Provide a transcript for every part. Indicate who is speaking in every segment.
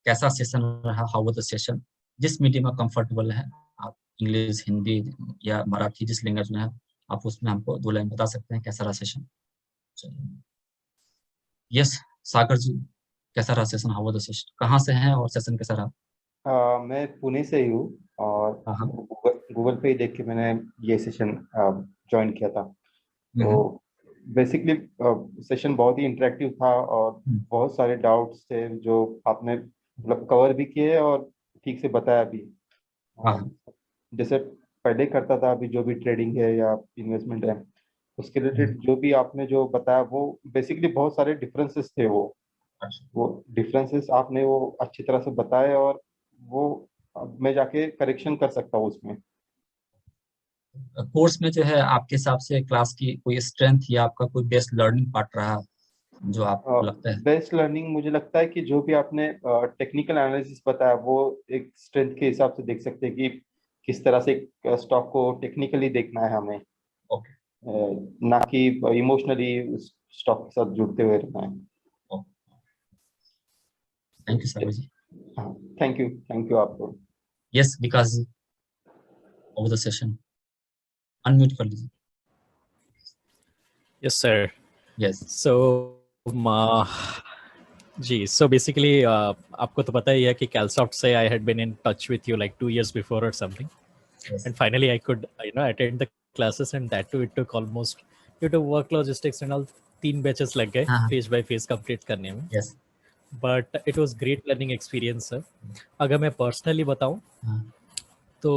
Speaker 1: कैसा सेशन रहा, how was the session, जिस मीडियम में कंफर्टेबल है आप, इंग्लिश, हिंदी या मराठी, जिस लैंग्वेज में है आप उसमें हमको 2 लाइन बता सकते हैं कैसा रहा सेशन। यस सागर जी, कैसा रहा session, how was the session, कहाँ से हैं और सेशन कैसा रहा?
Speaker 2: मैं पुणे से ही हूँ और
Speaker 1: हाँ।
Speaker 2: गूगल पे ही देख के मैंने ये सेशन ज्वाइन किया था। तो बेसिकली सेशन बहुत ही इंटरेक्टिव था और बहुत सारे डाउट्स थे जो आपने मतलब कवर भी किए और ठीक से बताया भी। जैसे पहले करता था, अभी जो भी ट्रेडिंग है या इन्वेस्टमेंट है उसके रिलेटेड जो भी आपने जो बताया वो बेसिकली बहुत सारे डिफरेंसेस थे। वो डिफरेंसेस आपने वो अच्छी तरह से बताए और वो अब मैं जाके करेक्शन कर सकता हूँ उसमें।
Speaker 1: कोर्स में जो है आपके हिसाब से क्लास की कोई स्ट्रेंथ या आपका कोई बेस्ट लर्निंग पार्ट रहा जो आपको लगता है?
Speaker 2: बेस्ट लर्निंग मुझे लगता है कि जो भी आपने टेक्निकल एनालिसिस बताया वो एक स्ट्रेंथ के हिसाब से देख सकते हैं कि किस तरह से स्टॉक को टेक्निकली देखना है हमें।
Speaker 1: ओके।
Speaker 2: ना कि इमोशनली स्टॉक के साथ जुड़ते हुए रहना है।
Speaker 1: Thank you Sagar ji.
Speaker 2: Thank you आपको।
Speaker 1: Yes Vikas ji, over the session, unmute कर लीजिए।
Speaker 3: Yes, sir.
Speaker 1: Yes.
Speaker 3: So, जी, so basically, आपको तो पता ही है कि CalSoft से I had been in touch with you like 2 years before or something.
Speaker 1: Yes.
Speaker 3: And finally I could, attend the classes, and that too it took almost, due to work logistics and all, 3 batches लग गए phase by phase complete करने में.
Speaker 1: Yes.
Speaker 3: But it was great learning experience, sir. अगर मैं personally बताऊं तो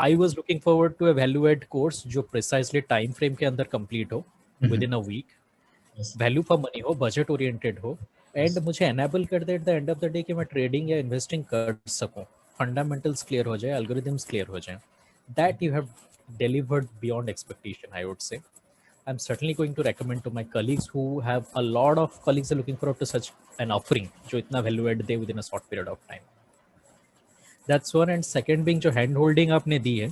Speaker 3: I was looking forward to a value-add course जो precisely time frame के अंदर complete हो within a week, value for money हो, budget oriented हो, and मुझे enable कर दे at the end of the day कि मैं trading या investing कर सकूं, fundamentals clear हो जाए, algorithms clear हो जाए. That you have delivered beyond expectation, I would say. I'm certainly going to recommend to my colleagues who have a lot of colleagues are looking forward to such an offering जो इतना value add they within a short period of time. That's one. And second being जो hand holding आपने दी है,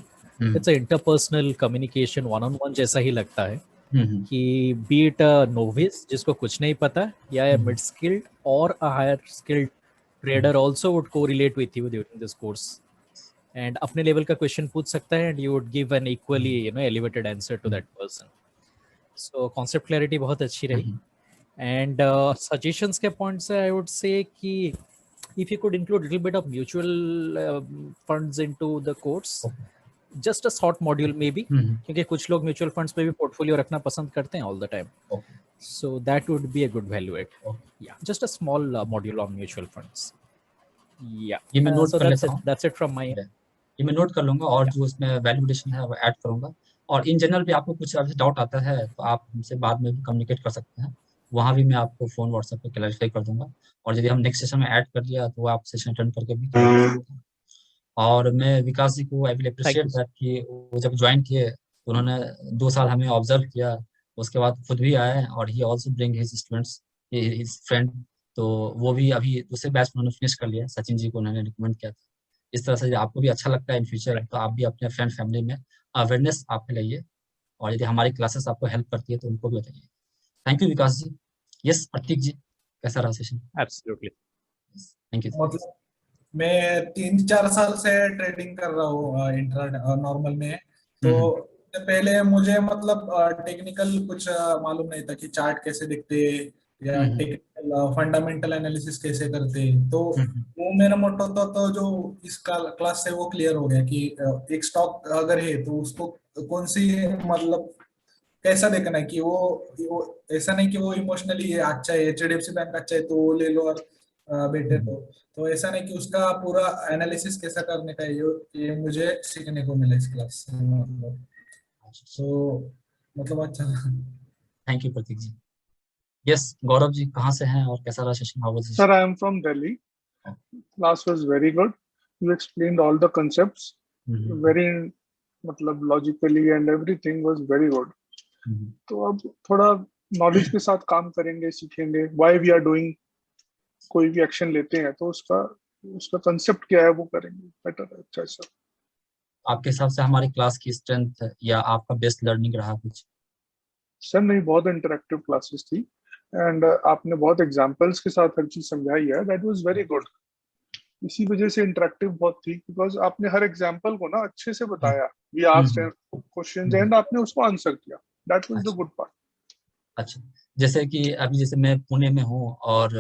Speaker 3: it's a interpersonal communication one on one जैसा ही लगता है कि be it a novice जिसको कुछ नहीं पता या a mid skilled or a higher skilled trader also would correlate with you during this course and अपने level का question पूछ सकता है and you would give an equally elevated answer to that person. So concept clarity बहुत अच्छी रही. And suggestions के point से I would say कि if you could include a little bit of mutual funds into the course, just a short module maybe, क्योंकि कुछ लोग mutual funds पे भी portfolio रखना पसंद करते हैं all the time. So that would be a good value add. Yeah, just a small module on mutual funds. Yeah.
Speaker 1: ये मैं नोट
Speaker 3: So
Speaker 1: कर लेता हूँ.
Speaker 3: that's it from my end.
Speaker 1: ये मैं नोट कर लूंगा और जो उसमें वैल्यूएशन है वो ऐड करूंगा. और इन जनरल भी आपको कुछ डाउट आता है तो आप हमसे बाद में भी कम्युनिकेट कर सकते हैं, वहाँ भी मैं आपको फोन व्हाट्सएप पे क्लैरिफाई कर दूंगा. और यदि हम नेक्स्ट सेशन में ऐड कर लिया तो आप सेशन अटेंड करके भी कर सकते हैं. और मैं विकास जी को आई विल अप्रिशिएट दैट कि वो जब ज्वाइन किए तो उन्होंने 2 साल हमें ऑब्जर्व किया, उसके बाद खुद भी आए और ही also bring his students, his friend. तो वो भी अभी दूसरे बैच में उन्होंने फिनिश कर लिया, सचिन जी को उन्होंने रिकमेंड किया था. इस तरह से आपको भी अच्छा लगता है इन फ्यूचर तो आप भी अपने फ्रेंड फैमिली में अवेयरनेस आप फैलाइए, और यदि हमारी क्लासेस आपको हेल्प करती है तो उनको भी बताइए. Thank you Vikas ji. Yes Prateek ji, कैसा रहा सेशन?
Speaker 3: Absolutely.
Speaker 1: Thank you.
Speaker 4: मतलब मैं 3-4 साल से ट्रेडिंग कर रहा हूँ इंट्रा नॉर्मल में. तो पहले मुझे मतलब टेक्निकल कुछ मालूम नहीं था कि चार्ट कैसे दिखते या टेक्निकल फंडामेंटल एनालिसिस कैसे करते. तो वो मेरा मोटो था. तो जो इस क्लास से वो क्लियर हो गया कि एक स्टॉक अगर है तो उसको कौन सी मतलब कैसा देखना है कि वो ऐसा नहीं कि वो इमोशनली अच्छा है, HDFC बैंक अच्छा है तो वो ले लो और बेटे तो ऐसा नहीं कि उसका पूरा एनालिसिस कैसा करने का ये मुझे सीखने को मिला इस क्लास से. मतलब अच्छा.
Speaker 1: Thank you Prateek ji. Yes Gaurav ji, कहाँ से हैं और कैसा रहा session? How was it?
Speaker 5: Sir, I am from Delhi. Class was very good. You explained all the concepts very मतलब logically and everything was very good. तो अब थोड़ा नॉलेज के साथ काम करेंगे, सीखेंगे why we are doing, कोई भी एक्शन लेते हैं तो उसका कंसेप्ट क्या है वो करेंगे बेटर. अच्छा सर,
Speaker 1: आपके हिसाब से हमारी क्लास की स्ट्रेंथ या आपका बेस्ट लर्निंग रहा कुछ?
Speaker 5: सर नहीं, बहुत इंटरेक्टिव क्लासेस थी एंड आपने बहुत एग्जांपल्स के साथ हर चीज समझाई है. That was very good. इसी वजह से इंटरेक्टिव बहुत थी, बिकॉज आपने हर एग्जांपल को ना अच्छे से बताया, वी आस्क्ड क्वेश्चंस एंड आपने उसको आंसर किया, that was the good part.
Speaker 1: अच्छा, जैसे कि अभी जैसे मैं पुणे में हूँ और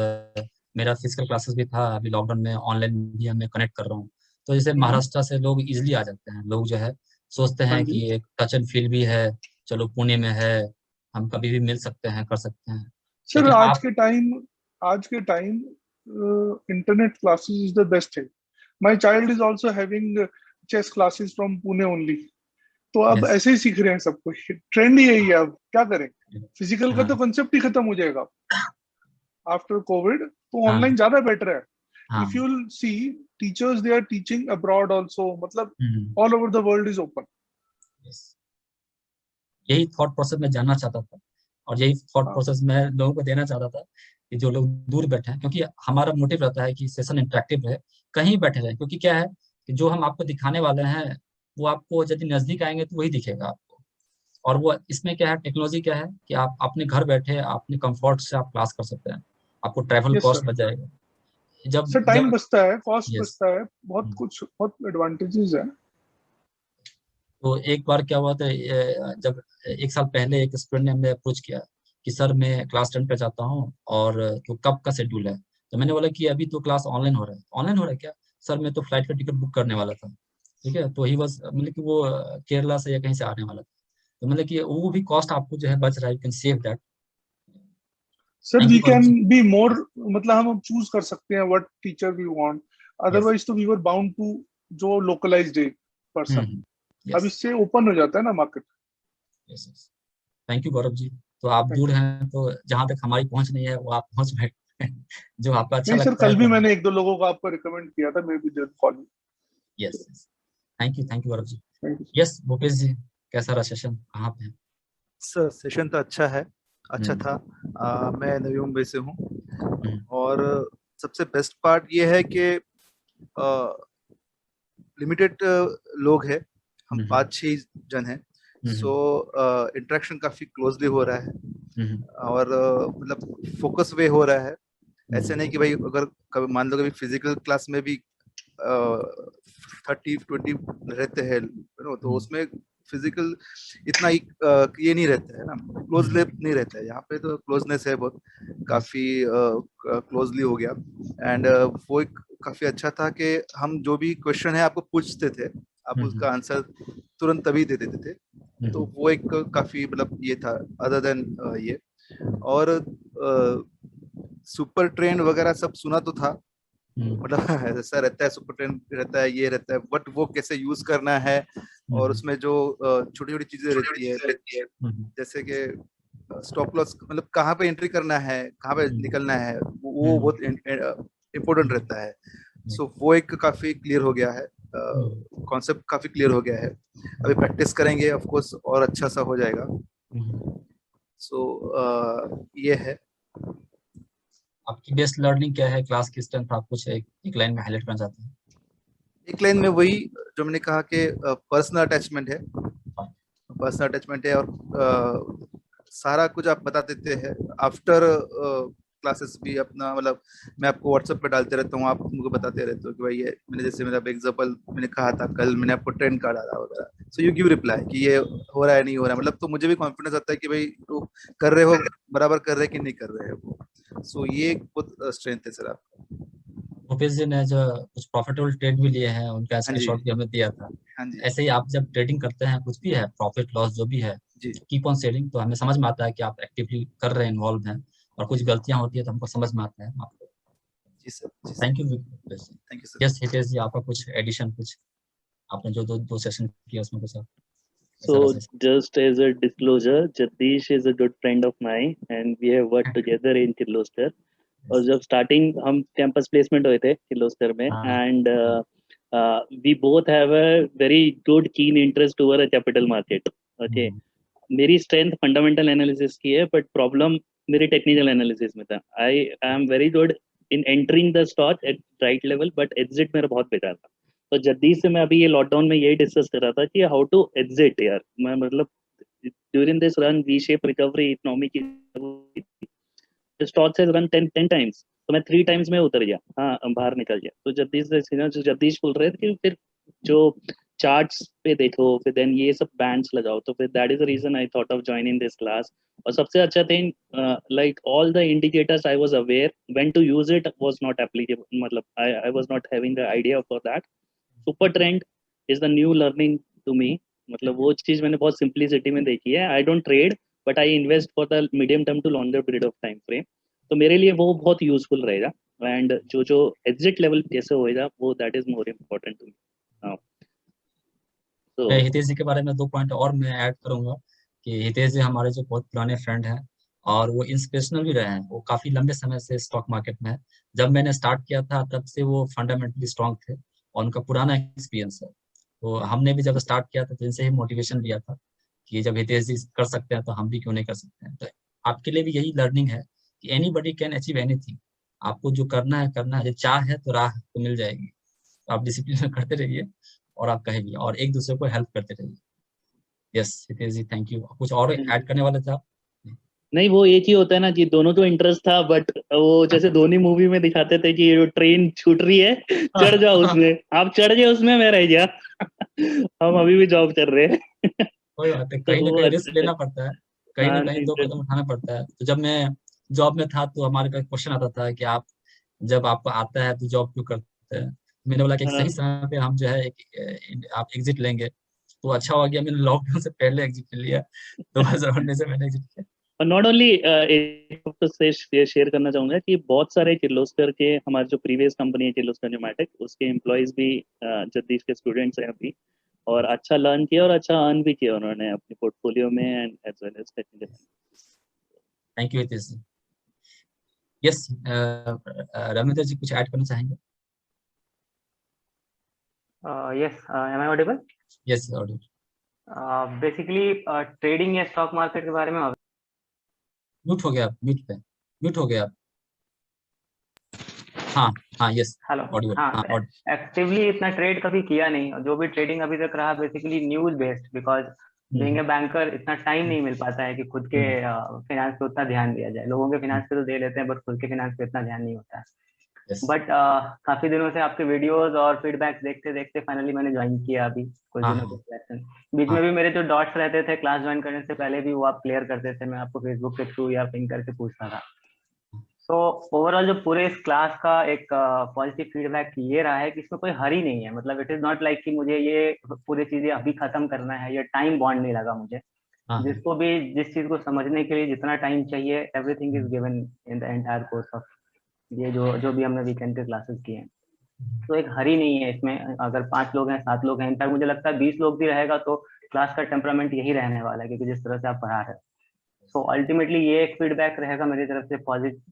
Speaker 1: मेरा फिजिकल क्लासेस भी था, अभी लॉकडाउन में ऑनलाइन भी मैं कनेक्ट कर रहा हूँ, तो जैसे महाराष्ट्र से लोग इजिली आ जाते हैं, लोग जो है सोचते हैं कि एक टच एंड फील भी है, चलो पुणे में है, हम कभी भी मिल सकते हैं, कर सकते हैं।
Speaker 5: सर
Speaker 1: लेकिन
Speaker 5: आज
Speaker 1: आप
Speaker 5: के time internet classes is the best thing. My child is also having chess classes from Pune only, तो अब
Speaker 1: यस
Speaker 5: ऐसे ही सीख रहे हैं सब कुछ, ट्रेंड ही यही है, अब क्या करें, फिजिकल का
Speaker 1: हाँ
Speaker 5: तो कंसेप्ट ही खत्म हो जाएगा आफ्टर कोविड, तो
Speaker 1: हाँ
Speaker 5: ऑनलाइन ज्यादा बेटर है।
Speaker 1: हाँ
Speaker 5: if you will see teachers they are teaching abroad also, मतलब
Speaker 1: hmm,
Speaker 5: all over the world is open.
Speaker 1: yes। यही थॉट प्रोसेस मैं जानना चाहता था और यही थॉट
Speaker 5: हाँ
Speaker 1: प्रोसेस मैं लोगों को देना चाहता था कि जो लोग दूर बैठे हैं, क्योंकि हमारा मोटिव रहता है कि सेशन इंटरेक्टिव रहे, कहीं बैठे रहे, क्योंकि क्या है कि जो हम आपको दिखाने वाले हैं वो आपको यदि नजदीक आएंगे तो वही दिखेगा आपको। और वो इसमें क्या है, टेक्नोलॉजी क्या है कि आप अपने घर बैठे अपने कंफर्ट से आप क्लास कर सकते हैं, आपको ट्रैवल
Speaker 5: यस
Speaker 1: कॉस्ट
Speaker 5: सर।
Speaker 1: बच जाएगा। जब
Speaker 5: सर टाइम
Speaker 1: जब
Speaker 5: बचता है, कॉस्ट
Speaker 1: यस,
Speaker 5: बचता है, बहुत कुछ, बहुत एडवांटेजेस है।
Speaker 1: तो एक बार क्या हुआ था, जब एक साल पहले एक स्टूडेंट ने हमें अप्रोच किया कि सर मैं क्लास 10 पे जाता हूँ और तो कब का शेड्यूल है, तो मैंने बोला कि अभी तो क्लास ऑनलाइन हो रहा है। ऑनलाइन हो रहा है क्या सर, मैं तो फ्लाइट का टिकट बुक करने वाला था। ठीक है, तो ही बस मतलब कि वो केरला से या कहीं से आने वाला था, तो मतलब कि वो भी कॉस्ट आपको जो है बच रहा है, you can save that.
Speaker 5: Sir
Speaker 1: thank
Speaker 5: we
Speaker 1: you Gaurav
Speaker 5: can
Speaker 1: ji.
Speaker 5: Be more, मतलब हम चूज कर सकते हैं what teacher we want,
Speaker 1: yes,
Speaker 5: otherwise तो वी वर बाउंड टू जो लोकलाइज्ड है पर्सन। अब
Speaker 1: यस,
Speaker 5: इससे ओपन हो जाता है ना market.
Speaker 1: Yes, yes. Thank you Gaurav ji. तो आप
Speaker 5: थैंक
Speaker 1: दूर
Speaker 5: यू।
Speaker 1: हैं तो जहाँ तक हमारी पहुंच नहीं है वो आप पहुंच बैठे हैं। जो आपको अच्छा
Speaker 5: नहीं सर,
Speaker 1: लगता है
Speaker 5: कल भी
Speaker 1: तो
Speaker 5: मैंने एक दो लोगों को आपको रिकमेंड किया था, maybe they call.
Speaker 1: Yes, yes. Thank you Gaurav ji.
Speaker 5: Thank you.
Speaker 1: Yes Bhupesh ji, कैसा रहा सेशन, कहाँ पे हैं?
Speaker 6: सर सेशन तो अच्छा है, अच्छा
Speaker 1: हम्म,
Speaker 6: था। मैं नवी मुंबई से हूँ
Speaker 1: हम्म,
Speaker 6: और सबसे बेस्ट पार्ट ये है कि लिमिटेड लोग हैं, हम
Speaker 1: हम्म,
Speaker 6: 5-6 जन हैं। सो
Speaker 1: हम्म,
Speaker 6: इंटरेक्शन काफी क्लोजली हो रहा है
Speaker 1: हम्म,
Speaker 6: और मतलब फोकस वे हो रहा है। ऐसे
Speaker 1: हम्म,
Speaker 6: नहीं कि भाई अगर कभी मान लो कभी फिजिकल क्लास में भी 30-20 रहते हैं तो
Speaker 1: हम्म,
Speaker 6: उसमें फिजिकल इतना ही ये नहीं रहता है ना, क्लोजनेस नहीं रहता है। यहाँ पे तो क्लोजनेस है बहुत, काफी क्लोजली हो गया। एंड वो एक काफी अच्छा था कि हम जो भी क्वेश्चन है आपको पूछते थे, आप
Speaker 1: हम्म,
Speaker 6: उसका आंसर तुरंत तभी दे देते थे। तो
Speaker 1: हम्म,
Speaker 6: वो एक काफी मतलब ये था अदर देन ये। और सुपर ट्रेन वगैरह सब सुना तो था, मतलब ऐसा रहता है, सुपर ट्रेन रहता है, ये रहता है, बट वो कैसे यूज करना है और उसमें जो छोटी छोटी चीजें रहती है, जैसे कि स्टॉप लॉस, मतलब कहाँ पे एंट्री करना है, कहाँ पे निकलना है, वो बहुत इम्पोर्टेंट रहता है। सो वो एक काफी क्लियर हो गया है, कॉन्सेप्ट काफी क्लियर हो गया है। अभी प्रैक्टिस करेंगे ऑफ कोर्स और अच्छा सा हो जाएगा। सो ये है।
Speaker 1: आपकी बेस्ट लर्निंग क्या है, क्लास की स्ट्रेंथ आप कुछ एक लाइन में हाईलाइट करना चाहते हैं?
Speaker 6: एक लाइन में वही जो मैंने कहा कि पर्सनल अटैचमेंट है, पर्सनल अटैचमेंट है, और सारा कुछ आप बता देते हैं आफ्टर क्लासेस भी अपना, मतलब मैं आपको व्हाट्सएप पे डालते रहता हूँ, आप मुझे बताते रहते हो कि भाई ये मैंने, जैसे मेरा एग्जांपल मैंने कहा था कल, मैंने आपको ट्रेंड कार्ड डाला वगैरह, सो यू गिव रिप्लाई कि ये हो रहा है नहीं हो रहा है, मतलब तो मुझे भी कॉन्फिडेंस आता है कि भाई तो कर रहे हो, बराबर कर रहे हैं कि नहीं कर रहे हो। सो ये एक बहुत स्ट्रेंथ है सर आपका।
Speaker 1: भूपेश जी ने जो कुछ प्रॉफिटेबल ट्रेड भी लिए हैं उनका
Speaker 6: हाँ जी,
Speaker 1: स्क्रीनशॉट भी हमें दिया था।
Speaker 6: हाँ जी,
Speaker 1: ऐसे ही आप जब ट्रेडिंग करते हैं, कुछ भी है प्रॉफिट लॉस जो भी है,
Speaker 6: जी
Speaker 1: कीप ऑन सेलिंग, तो हमें समझ में आता है कि आप एक्टिवली कर रहे हैं, इन्वॉल्व हैं, और कुछ गलतियां होती है तो हमको समझ में आता है आपको।
Speaker 6: जी सर, जी sir,
Speaker 1: thank you Bhupesh ji.
Speaker 6: Thank you sir.
Speaker 1: Yes Hitesh ji, आपका कुछ एडिशन, कुछ आपने जो दो सेशन किया उसमें कुछ
Speaker 7: So,
Speaker 1: ऐसा रहा session?
Speaker 7: just as a disclosure, Jagdish is a good friend of mine and we have worked together in Kirloskar. और जब स्टार्टिंग हम कैंपस प्लेसमेंट हुए थे किर्लोस्कर में, and we both have a very good keen interest toward a capital market. Okay, मेरी strength fundamental analysis की है, but problem मेरे टेक्निकल एनालिसिस में था। I am very good in entering the stock at right level, but exit मेरा बहुत बेकार था। तो जगदीश से मैं अभी ये लॉकडाउन में यही डिस्कस कर रहा था कि हाउ टू एग्जिट यार। मैं मतलब during this run V shape recovery economy की, the stock has run 10 times. तो मैं 3 टाइम्स में उतर गया, हाँ बाहर निकल गया। तो जगदीश बोल रहे थे कि फिर जो चार्ट्स पे देखो, फिर देन ये सब बैंड्स लगाओ, तो फिर that is the reason I thought of joining this class. और सबसे अच्छा thing, like all the indicators I was aware, when to use it was not applicable, मतलब I was not having the idea for that. Super trend is the new learning to me, मतलब वो चीज मैंने बहुत simplicity में देखी है। I don't trade but I invest for the medium term to longer period of time frame, तो मेरे लिए वो बहुत यूजफुल रहेगा। एंड जो एग्जिट लेवल कैसे होएगा वो that is more important to me.
Speaker 1: मैं हितेश जी के बारे में 2 पॉइंट और मैं ऐड करूंगा कि हितेश जी हमारे जो बहुत पुराने फ्रेंड हैं और वो इंस्पिरेशनल भी रहे हैं। वो काफी लंबे समय से स्टॉक मार्केट में है। जब मैंने स्टार्ट किया था तब से वो फंडामेंटली स्ट्रांग थे और उनका पुराना एक्सपीरियंस है। तो हमने भी जब स्टार्ट किया था तो इनसे ही मोटिवेशन लिया था कि जब हितेश जी कर सकते हैं तो हम भी क्यों नहीं कर सकते हैं। तो आपके लिए भी यही लर्निंग है कि एनीबॉडी कैन अचीव एनीथिंग। आपको जो करना है करना है, चाह है तो राह तो मिल जाएगी। तो आप डिसिप्लिन में करते रहिए और आप कहेंगे और एक दूसरे को हेल्प करते रहिए। Yes Hitesh ji, thank you. कुछ और ऐड करने वाले थे आप?
Speaker 7: नहीं, वो एक ही होता है ना कि दोनों को इंटरेस्ट था, बट वो जैसे धोनी मूवी में दिखाते थे कि ये ट्रेन छूट रही है, चढ़ जाओ उसमें, आप चढ़ गए उसमें, मैं रह गया। हम अभी भी जॉब कर रहे हैं।
Speaker 1: कोई बात है, कहीं ना कहीं रिस्क लेना पड़ता है, कहीं ना कहीं 2 कदम उठाना पड़ता है। तो जब मैं जॉब में था तो हमारे पास क्वेश्चन आता था कि आप जब आपको आता है तो जॉब क्यों करते हैं। मैंने बोला कि एक सही समय पे हम जो है आप एग्जिट लेंगे तो अच्छा हो गया। मैंने लॉकडाउन से पहले एग्जिट लिया, 2019 से मैंने एग्जिट किया।
Speaker 7: और नॉट ओनली, एक तो शेयर करना चाहूंगा कि बहुत सारे किर्लोस्कर के, हमारे जो प्रीवियस कंपनी है किर्लोस्कर न्यूमैटिक, उसके एम्प्लॉयज भी जगदीश के स्टूडेंट्स हैं अभी, और अच्छा लर्न किया और अच्छा अर्न भी किया उन्होंने अपने पोर्टफोलियो में and as well as technical.
Speaker 1: Thank you Hitesh ji. Yes Ravindra ji कुछ ऐड करना चाहेंगे?
Speaker 8: Yes, am I audible?
Speaker 1: Yes audio.
Speaker 8: Basically, trading या स्टॉक मार्केट के बारे में
Speaker 1: म्यूट हो गया आप, म्यूट पे म्यूट हो गया आप। हाँ यस
Speaker 8: हेलो।
Speaker 1: ऑडियो।
Speaker 8: हाँ, एक्टिवली इतना ट्रेड कभी किया नहीं, और जो भी ट्रेडिंग अभी तक रहा basically news based, because being a banker इतना टाइम नहीं मिल पाता है कि खुद के फिनांस पे उतना ध्यान दिया जाए। लोगों के फिनांस पे तो दे लेते हैं बट खुद के फिनांस पे इतना ध्यान नहीं होता है। बट काफी दिनों से आपके वीडियोस और फीडबैक देखते देखते फाइनली मैंने ज्वाइन किया अभी कुछ दिनों के सेशन। बीच में भी मेरे जो डॉट्स रहते थे क्लास ज्वाइन करने से पहले भी वो आप क्लियर करते थे, मैं आपको फेसबुक के थ्रू या पिंग करके पूछता था। सो ओवरऑल जो पूरे इस क्लास का एक पॉजिटिव फीडबैक ये रहा है कि इसमें कोई हरी नहीं है। मतलब इट इज नॉट लाइक कि मुझे ये पूरी चीजें अभी खत्म करना है, ये टाइम बॉन्ड नहीं लगा मुझे। जिसको भी जिस चीज को समझने के लिए जितना टाइम चाहिए, everything is given in the entire course of ये जो भी हमने वीकेंड के क्लासेस किए हैं। तो एक हरी नहीं है इसमें। अगर 5 लोग हैं, 7 लोग हैं, इनफैक्ट मुझे लगता है 20 लोग भी रहेगा तो क्लास का टेम्परामेंट यही रहने वाला है, क्योंकि जिस तरह से आप पढ़ा रहे हैं। सो अल्टीमेटली ये एक फीडबैक रहेगा मेरी तरफ से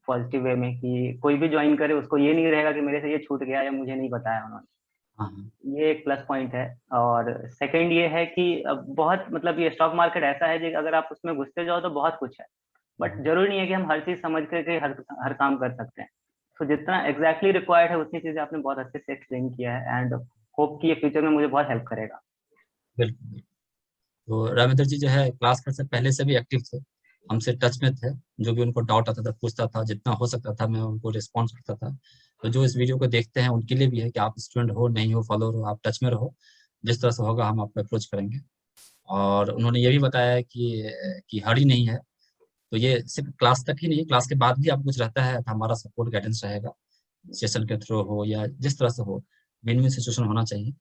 Speaker 8: पॉजिटिव वे में कि कोई भी ज्वाइन करे उसको ये नहीं रहेगा कि मेरे से ये छूट गया या मुझे नहीं बताया उन्होंने। ये एक प्लस पॉइंट है। और सेकंड ये है कि बहुत मतलब ये स्टॉक मार्केट ऐसा है कि अगर आप उसमें घुसते जाओ तो बहुत कुछ है, बट जरूरी नहीं है कि हम हर चीज समझ करके हर काम कर सकते हैं। तो जितना एग्जैक्टली रिक्वायर्ड है उतनी चीजें आपने बहुत अच्छे से एक्सप्लेन किया है, एंड होप कि ये फ्यूचर में मुझे बहुत हेल्प करेगा।
Speaker 1: बिल्कुल। तो रविंद्र जी जो है क्लास से पहले से भी एक्टिव थे, हमसे टच में थे। जो भी उनको डाउट आता था पूछता था, जितना हो सकता था मैं उनको रिस्पॉन्स करता था। तो जो इस वीडियो को देखते हैं उनके लिए भी है कि आप स्टूडेंट हो नहीं हो, फॉलोअर हो, आप टच में रहो। जिस तरह से होगा हम आपको अप्रोच करेंगे। और उन्होंने ये भी बताया कि हरी नहीं है। तो ये सिर्फ क्लास तक ही नहीं, क्लास के बाद भी आप कुछ रहता है तो हमारा सपोर्ट गाइडेंस रहेगा, सेशन के थ्रू हो या जिस तरह से हो, विन विन सिचुएशन होना चाहिए।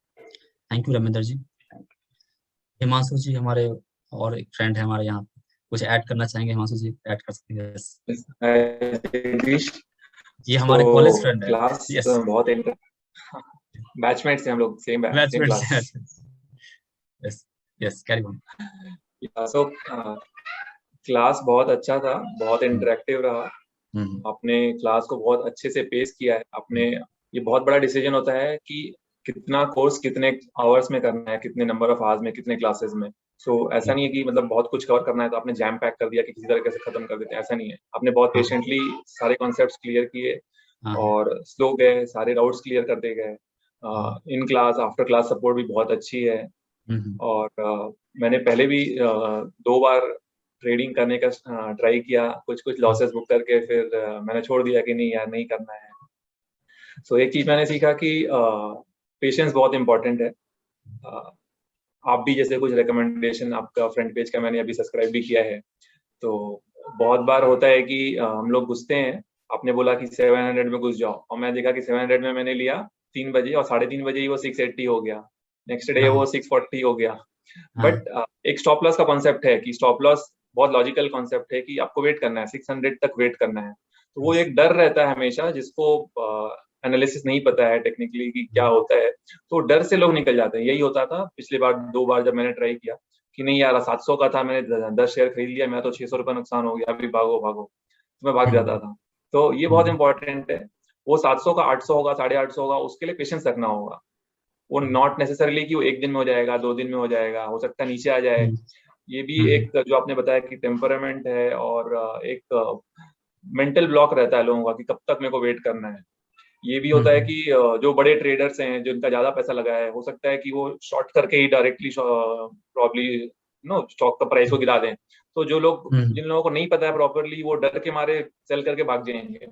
Speaker 1: थैंक यू रविंदर जी। हिमांशु जी हमारे और एक फ्रेंड है हमारे यहाँ, कुछ ऐड करना चाहेंगे? हिमांशु जी ऐड कर सकते हैं। ये हमारे कॉलेज फ्रेंड है।
Speaker 9: क्लास बहुत बैचमेट्स हैं हम लोग, same class.
Speaker 1: Yes carry on.
Speaker 9: So class बहुत अच्छा था, बहुत इंटरेक्टिव रहा। आपने क्लास को बहुत अच्छे से पेश किया है। आपने ये बहुत बड़ा डिसीजन होता है कि कितना कोर्स कितने आवर्स में करना है, कितने नंबर ऑफ आवर्स में, कितने क्लासेस में। सो ऐसा नहीं है कि मतलब बहुत कुछ कवर करना है तो आपने जैम पैक कर दिया कि किसी तरीके से खत्म कर देते हैं, ऐसा नहीं है। आपने बहुत पेशेंटली सारे कॉन्सेप्ट्स क्लियर किए और स्लो गए, सारे डाउट्स क्लियर करते गए। In class after class support भी बहुत अच्छी है। और मैंने पहले भी 2 बार ट्रेडिंग करने का ट्राई किया, कुछ कुछ लॉसेस बुक करके फिर मैंने छोड़ दिया कि नहीं यार नहीं करना है। सो एक चीज मैंने सीखा कि पेशेंस बहुत इंपॉर्टेंट है। आप भी जैसे कुछ रिकमेंडेशन आपका फ्रंट पेज का मैंने अभी सब्सक्राइब भी किया है, तो बहुत बार होता है कि हम लोग घुसते हैं, आपने बोला कि 700 में घुस जाओ और मैं देखा कि 700 में मैंने लिया 3 बजे और 3:30 बजे ही वो 680 हो गया, नेक्स्ट डे वो 640 हो गया। बट एक स्टॉप लॉस का कॉन्सेप्ट है कि स्टॉप लॉस बहुत लॉजिकल कॉन्सेप्ट है कि आपको वेट करना है, 600 तक वेट करना है। तो वो एक डर रहता है हमेशा, जिसको एनालिसिस नहीं पता है टेक्निकली कि क्या होता है, तो डर से लोग निकल जाते हैं। यही होता था पिछली बार 2 बार जब मैंने ट्राई किया कि नहीं यार 700 का था, मैंने 10 शेयर खरीद लिया, मैं तो 600 रुपये नुकसान हो गया, अभी भागो भागो, तो मैं भाग जाता था। तो ये बहुत इंपॉर्टेंट है, वो 700 का 800 होगा, 850 होगा, उसके लिए पेशेंस रखना होगा। वो नॉट नेसेसरली कि वो 1 दिन में हो जाएगा, 2 दिन में हो जाएगा, हो सकता है नीचे आ जाए। ये भी एक जो आपने बताया कि टेम्परामेंट है और एक मेंटल ब्लॉक रहता है लोगों का कि कब तक मेरे को वेट करना है। ये भी होता है कि जो बड़े ट्रेडर्स हैं जिनका ज्यादा पैसा लगा है, हो सकता है कि वो शॉर्ट करके ही डायरेक्टली प्रॉब्ली स्टॉक का प्राइस को गिरा दें। तो जो लोग जिन लोगों को नहीं पता है प्रॉपरली, वो डर के मारे सेल करके भाग जाएंगे।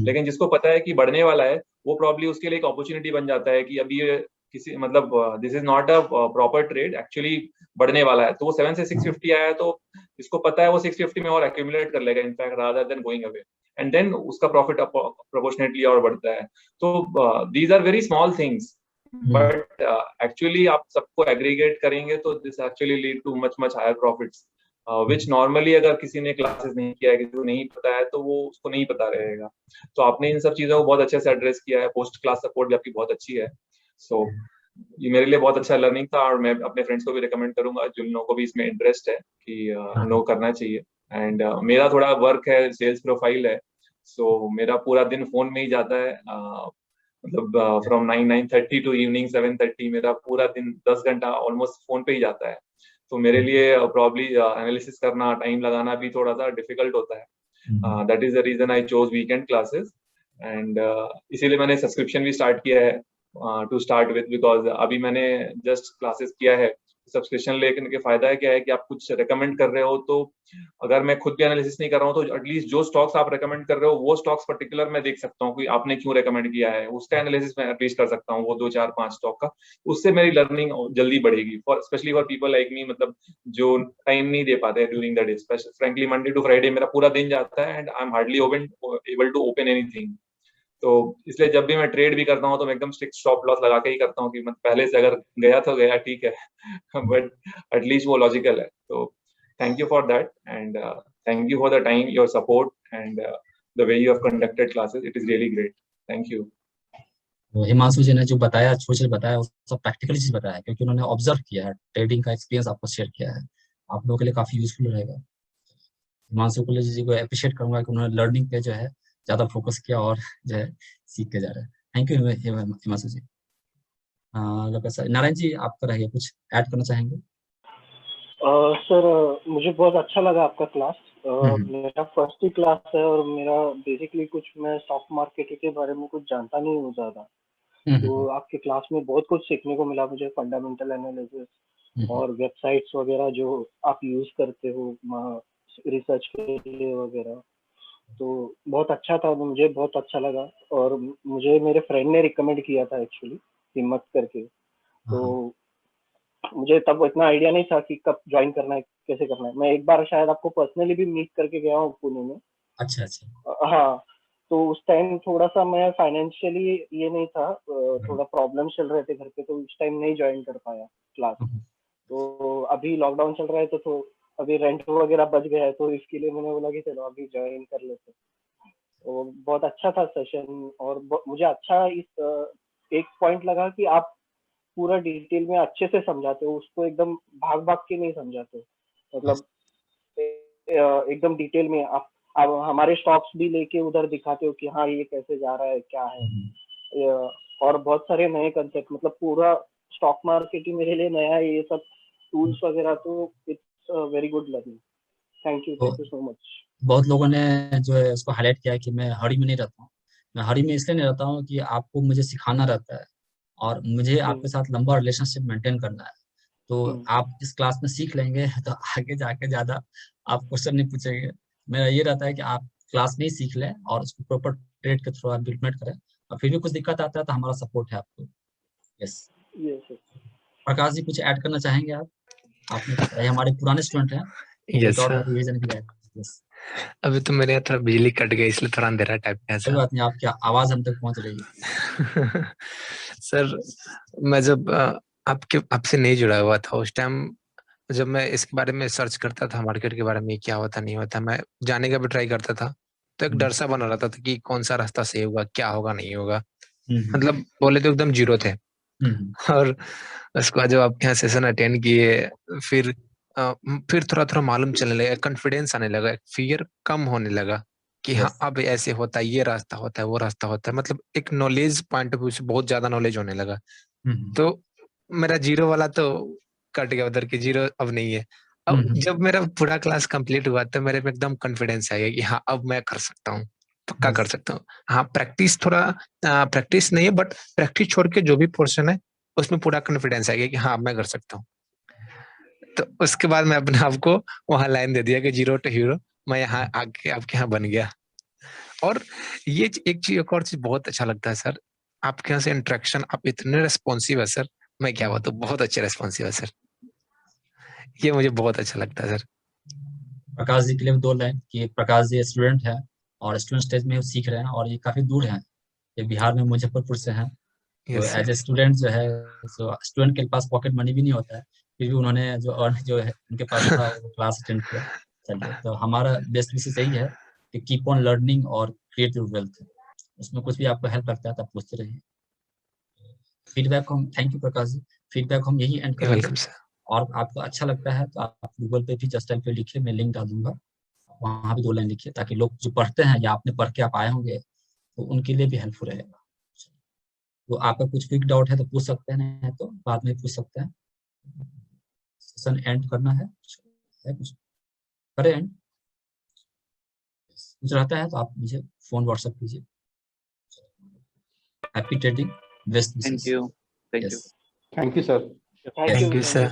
Speaker 9: लेकिन जिसको पता है कि बढ़ने वाला है, वो प्रॉब्ली उसके लिए एक अपॉर्चुनिटी बन जाता है कि अभी ये किसी मतलब this is not a proper trade, actually बढ़ने वाला है। तो वो 7 से 650 आया है, तो इसको पता है वो 650 में और एक्यूमुलेट कर लेगा in fact rather than going away, and then उसका प्रॉफिट प्रोपोर्शनेटली और बढ़ता है। तो these are very small things, but actually आप सबको एग्रीगेट करेंगे तो this actually lead to much higher profits, which normally अगर किसी ने क्लासेस नहीं किया है, किसी को नहीं पता है, तो वो उसको नहीं पता रहेगा। तो आपने इन सब चीजों को बहुत अच्छे से एड्रेस किया है, पोस्ट क्लास सपोर्ट भी आपकी बहुत अच्छी है। सो ये मेरे लिए बहुत अच्छा लर्निंग था, और मैं अपने फ्रेंड्स को भी रिकमेंड करूंगा जिन लोगों को भी इसमें इंटरेस्ट है कि उन लोगों को करना चाहिए। एंड मेरा थोड़ा वर्क है, सेल्स प्रोफाइल है, सो मेरा पूरा दिन फोन में ही जाता है, मतलब फ्रॉम 9:30 टू इवनिंग 7:30 मेरा पूरा दिन 10 घंटा ऑलमोस्ट फोन पे ही जाता है। तो मेरे लिए प्रॉब्ली एनालिसिस करना, टाइम लगाना भी थोड़ा सा डिफिकल्ट होता है। That is the reason I chose weekend classes, and इसीलिए मैंने सब्सक्रिप्शन भी स्टार्ट किया है टू स्टार्ट विद, बिकॉज अभी मैंने जस्ट क्लासेस किया है। सब्सक्रिप्शन लेने के फायदा क्या है कि आप कुछ रिकमेंड कर रहे हो, तो अगर मैं खुद भी एनालिसिस नहीं कर रहा हूँ तो एटलीस्ट जो स्टॉक्स आप रिकमेंड कर रहे हो वो स्टॉक्स पर्टिकुलर मैं देख सकता हूँ कि आपने क्यों रिकमेंड किया है, उसका एनालिसिस मैं एटलीस्ट कर सकता हूँ, वो 2 4 5 स्टॉक का। उससे मेरी लर्निंग जल्दी बढ़ेगी, for specially for people like me, मतलब जो टाइम नहीं दे पाते during the day. Frankly Monday to Friday मेरा पूरा दिन जाता है and I am hardly able to open anything. तो इसलिए जब भी मैं ट्रेड भी करता हूँ तो मैं एकदम स्ट्रिक्ट स्टॉप लॉस लगा के ही करता हूँ कि मतलब पहले से अगर गया तो गया, ठीक है, बट एटलीस्ट वो लॉजिकल है। तो thank you for that, and thank you for the time, your support, and the way you have conducted classes, it is really great. Thank you.
Speaker 1: तो हिमांशु जी ने जो बताया, छोटे बताया, वो सब प्रैक्टिकल चीज बताया, क्योंकि उन्होंने ऑब्जर्व किया है, ट्रेडिंग का एक्सपीरियंस आपको शेयर किया है, आप लोगों के लिए काफी यूजफुल रहेगा। हिमांशु जी को अप्रिशिएट करूंगा कि उन्होंने लर्निंग पे जो है ज्यादा फोकस किया और जो है सीख के जा रहे हैं। थैंक यू हिमांशु जी। नारायण जी, आपका रहेगा, कुछ ऐड करना चाहेंगे?
Speaker 10: सर मुझे बहुत अच्छा लगा आपका क्लास। मेरा फर्स्ट ही क्लास है और मेरा बेसिकली कुछ मैं स्टॉक मार्केट के बारे में कुछ जानता नहीं हूँ ज़्यादा, तो आपके क्लास में बहुत कुछ सीखने को मिला मुझे, फंडामेंटल एनालिसिस और वेबसाइट्स वगैरह जो आप यूज़ करते हो रिसर्च के लिए वगैरह, तो बहुत अच्छा था, मुझे बहुत अच्छा लगा। और मुझे मेरे फ्रेंड ने रिकमेंड किया था एक्चुअली, हिम्मत करके, तो मुझे तब इतना आइडिया नहीं था कि कब ज्वाइन करना है, कैसे करना है। मैं एक बार शायद आपको पर्सनली भी मीट करके गया हूँ पुणे में।
Speaker 1: अच्छा।
Speaker 10: हाँ, तो उस टाइम थोड़ा सा मैं फाइनेंशियली ये नहीं था, थोड़ा प्रॉब्लम चल रहे थे घर पे, तो उस टाइम नहीं ज्वाइन कर पाया क्लास। तो अभी लॉकडाउन चल रहा है तो अभी रेंट वगैरह बच गया है, तो इसके लिए मैंने बोला कि चलो अभी ज्वाइन कर लेते। तो बहुत अच्छा था सेशन, और मुझे अच्छा इस एक पॉइंट लगा कि आप पूरा डिटेल में अच्छे से समझाते हो, उसको एकदम भाग भाग के नहीं समझाते, मतलब एकदम डिटेल में आप हमारे स्टॉक्स भी लेके उधर दिखाते हो कि हाँ ये कैसे जा रहा है, क्या है, और बहुत सारे नए कंसेप्ट, मतलब पूरा स्टॉक मार्केट ही मेरे लिए नया है, ये सब टूल्स वगैरह, तो it's very good learning. Thank you so much.
Speaker 1: बहुत लोगों ने जो है उसको हाईलाइट किया कि मैं हरी में नहीं रहता हूँ। मैं हरी में इसलिए नहीं रहता हूँ कि आपको मुझे सिखाना रहता है और मुझे आपके साथ लंबा रिलेशनशिप मेंटेन करना है। तो आप इस क्लास में सीख लेंगे तो आगे जाके ज्यादा आप क्वेश्चन नहीं पूछेंगे। मेरा ये रहता है कि आप क्लास में ही सीख लें और उसको प्रॉपर ट्रेड के थ्रू आप इम्प्लीमेंट करें, और फिर भी कुछ दिक्कत आता है तो हमारा सपोर्ट है आपको। यस प्रकाश जी, कुछ ऐड करना चाहेंगे आप? आपने बताया हमारे पुराने स्टूडेंट हैं,
Speaker 11: यस
Speaker 1: रिवीजन के लिए। यस
Speaker 11: अभी तो मेरे यहाँ थोड़ा बिजली कट गई इसलिए थोड़ा अंधेरा टाइप का है
Speaker 1: कोई बात नहीं, आपकी आवाज हम तक पहुंच रही है।
Speaker 11: सर मैं जब आपसे नहीं जुड़ा हुआ था उस टाइम, जब मैं इसके बारे में सर्च करता था मार्केट के बारे में क्या होता नहीं होता, मैं जाने का भी ट्राई करता था, तो एक डर सा बना रहता था कि कौन सा रास्ता सही होगा, क्या होगा नहीं होगा। मतलब बोले तो एकदम जीरो थे। और उसके बाद जब आपके यहाँ सेशन अटेंड किए, फिर थोड़ा थोड़ा मालूम चलने लगा, कॉन्फिडेंस आने लगा, फियर कम होने लगा कि हाँ अब ऐसे होता है, ये रास्ता होता है, वो रास्ता होता है। मतलब एक नॉलेज पॉइंट ऑफ व्यू से बहुत ज्यादा नॉलेज होने लगा। तो मेरा जीरो वाला तो कट गया उधर की, जीरो अब नहीं है। अब जब मेरा पूरा क्लास कंप्लीट हुआ तो मेरे में एकदम कॉन्फिडेंस आ गया कि हाँ अब मैं कर सकता हूँ, पक्का कर सकता हूँ। हाँ प्रैक्टिस थोड़ा प्रैक्टिस नहीं है, बट प्रैक्टिस छोड़ के जो भी पोर्शन है उसमें पूरा कॉन्फिडेंस आ गया कि हाँ मैं कर सकता हूँ। तो उसके बाद मैं अपने आप को वहां लाइन दे दिया कि जीरो टू हीरो, मैं यहाँ आके आपके यहाँ बन गया। और ये एक चीज, एक और चीज बहुत अच्छा लगता है सर, आपके यहाँ से इंटरेक्शन, आप इतने रेस्पॉन्सिव है सर, मैं क्या बताऊं, बहुत अच्छे रेस्पॉन्सिव है सर, ये मुझे बहुत अच्छा लगता है सर।
Speaker 1: प्रकाश जी के लिए 2 लाइन कि प्रकाश जी स्टूडेंट है और स्टूडेंट स्टेज में सीख रहे हैं, और ये काफी दूर हैं, ये बिहार में मुजफ्फरपुर से हैं। तो एज ए स्टूडेंट जो है, तो स्टूडेंट के पास पॉकेट मनी भी नहीं होता है, फिर भी उन्होंने जो है उनके पास था वो क्लास अटेंड किया। चलिए, तो हमारा बेस्ट विशेष यही है कि कीप ऑन लर्निंग और क्रिएट योर वेल्थ। उसमें कुछ भी आपको हेल्प लगता है तो आप पूछते रहिए। फीडबैक हम, thank you Prakash ji, feedback हम यही एंड करेंगे।
Speaker 11: Welcome sir.
Speaker 1: और आपको अच्छा लगता है तो आप गूगल पे भी जस्ट टाइप पे लिखिए, मैं लिंक डाल दूंगा, वहाँ भी 2 लाइन लिखिए, ताकि लोग जो पढ़ते हैं या आपने पढ़ के आप आए होंगे तो उनके लिए भी हेल्पफुल रहेगा। तो आपका कुछ क्विक डाउट है तो पूछ सकते हैं, नहीं तो बाद में पूछ सकते हैं। सेशन एंड करना है कुछ करें एंड, कुछ रहता है तो आप मुझे फोन व्हाट्सएप कीजिए। Happy trading, best wishes.
Speaker 7: Thank you
Speaker 2: thank you sir.
Speaker 10: Thank you sir.